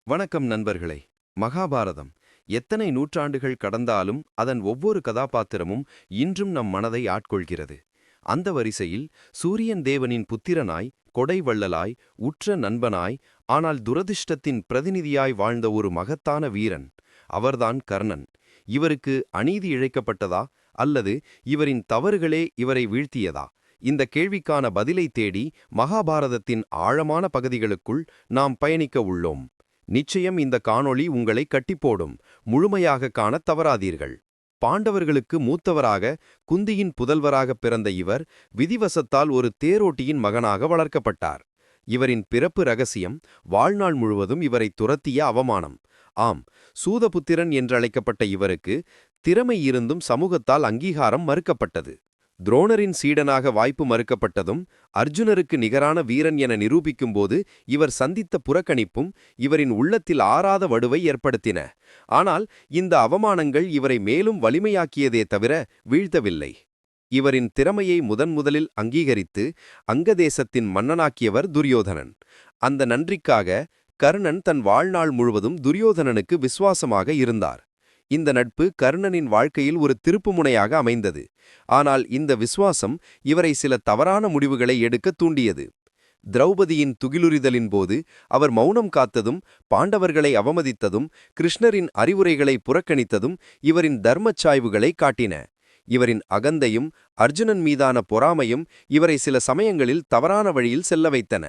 வணக்கம் நண்பர்களே. மகாபாரதம் எத்தனை நூற்றாண்டுகள் கடந்தாலும் அதன் ஒவ்வொரு கதாபாத்திரமும் இன்றும் நம் மனதை ஆட்கொள்கிறது. அந்த வரிசையில் சூரியன் தேவனின் புத்திரனாய், கொடை வள்ளலாய், உற்ற நண்பனாய், ஆனால் துரதிர்ஷ்டத்தின் பிரதிநிதியாய் வாழ்ந்த ஒரு மகத்தான வீரன். அவர்தான் கர்ணன். இவருக்கு அநீதி இழைக்கப்பட்டதா அல்லது இவரின் தவறுகளே இவரை வீழ்த்தியதா? இந்த கேள்விக்கான பதிலை தேடி மகாபாரதத்தின் ஆழமான பகுதிகளுக்குள் நாம் பயணிக்க உள்ளோம். நிச்சயம் இந்த காணொளி உங்களை கட்டிப்போடும். முழுமையாக காணத் தவறாதீர்கள். பாண்டவர்களுக்கு மூத்தவராக, குந்தியின் புதல்வராக பிறந்த இவர் விதிவசத்தால் ஒரு தேரோட்டியின் மகனாக வளர்க்கப்பட்டார். இவரின் பிறப்பு ரகசியம் வாழ்நாள் முழுவதும் இவரை துரத்திய அவமானம். ஆம், சூதபுத்திரன் என்றழைக்கப்பட்ட இவருக்கு திறமை இருந்தும் சமூகத்தால் அங்கீகாரம் மறுக்கப்பட்டது. துரோணரின் சீடனாக வாய்ப்பு மறுக்கப்பட்டதும், அர்ஜுனருக்கு நிகரான வீரன் என நிரூபிக்கும்போது இவர் சந்தித்த புறக்கணிப்பும் இவரின் உள்ளத்தில் ஆறாத வடுவை ஏற்படுத்தின. ஆனால் இந்த அவமானங்கள் இவரை மேலும் வலிமையாக்கியதே தவிர வீழ்த்தவில்லை. இவரின் திறமையை முதன்முதலில் அங்கீகரித்து அங்கதேசத்தின் மன்னனாக்கியவர் துரியோதனன். அந்த நன்றிக்காக கர்ணன் தன் வாழ்நாள் முழுவதும் துரியோதனனுக்கு விசுவாசமாக இருந்தார். இந்த நட்பு கர்ணனின் வாழ்க்கையில் ஒரு திருப்புமுனையாக அமைந்தது. ஆனால் இந்த விசுவாசம் இவரை சில தவறான முடிவுகளை எடுக்க தூண்டியது. திரௌபதியின் துகிலுரிதலின் போது அவர் மௌனம் காத்ததும், பாண்டவர்களை அவமதித்ததும், கிருஷ்ணரின் அறிவுரைகளை புறக்கணித்ததும் இவரின் தர்மச்சாய்வுகளை காட்டின. இவரின் அகந்தையும் அர்ஜுனன் மீதான பொறாமையும் இவரை சில சமயங்களில் தவறான வழியில் செல்ல வைத்தன.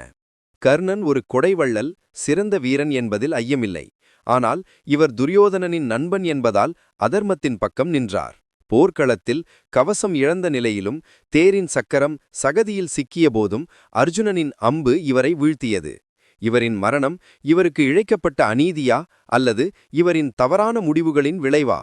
கர்ணன் ஒரு கொடைவள்ளல், சிறந்த வீரன் என்பதில் ஐயமில்லை. ஆனால் இவர் துரியோதனனின் நண்பன் என்பதால் அதர்மத்தின் பக்கம் நின்றார். போர்க்களத்தில் கவசம் இழந்த நிலையிலும், தேரின் சக்கரம் சகதியில் சிக்கிய போதும் அர்ஜுனனின் அம்பு இவரை வீழ்த்தியது. இவரின் மரணம் இவருக்கு இழைக்கப்பட்ட அநீதியா அல்லது இவரின் தவறான முடிவுகளின் விளைவா?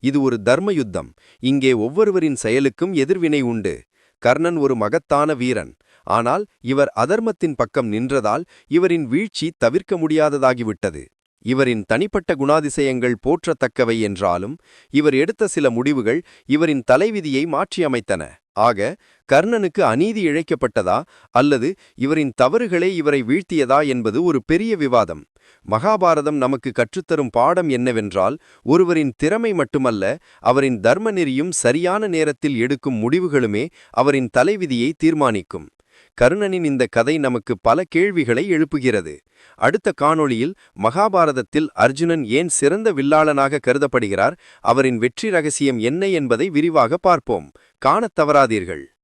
இது ஒரு தர்ம யுத்தம். இங்கே ஒவ்வொருவரின் செயலுக்கும் எதிர்வினை உண்டு. கர்ணன் ஒரு மகத்தான வீரன். ஆனால் இவர் அதர்மத்தின் பக்கம் நின்றதால் இவரின் வீழ்ச்சி தவிர்க்க முடியாததாகிவிட்டது. இவரின் தனிப்பட்ட குணாதிசயங்கள் போற்றத்தக்கவை என்றாலும் இவர் எடுத்த சில முடிவுகள் இவரின் தலைவிதியை மாற்றியமைத்தன. ஆக கர்ணனுக்கு அநீதி இழைக்கப்பட்டதா அல்லது இவரின் தவறுகளே இவரை வீழ்த்தியதா என்பது ஒரு பெரிய விவாதம். மகாபாரதம் நமக்கு கற்றுத்தரும் பாடம் என்னவென்றால், ஒருவரின் திறமை மட்டுமல்ல, அவரின் தர்மநெறியும் சரியான நேரத்தில் எடுக்கும் முடிவுகளுமே அவரின் தலைவிதியை தீர்மானிக்கும். கர்ணனின் இந்த கதை நமக்கு பல கேள்விகளை எழுப்புகிறது. அடுத்த காணொளியில் மகாபாரதத்தில் அர்ஜுனன் ஏன் சிறந்த வில்லாளனாக கருதப்படுகிறார், அவரின் வெற்றி ரகசியம் என்ன என்பதை விரிவாக பார்ப்போம். காணத் தவறாதீர்கள்.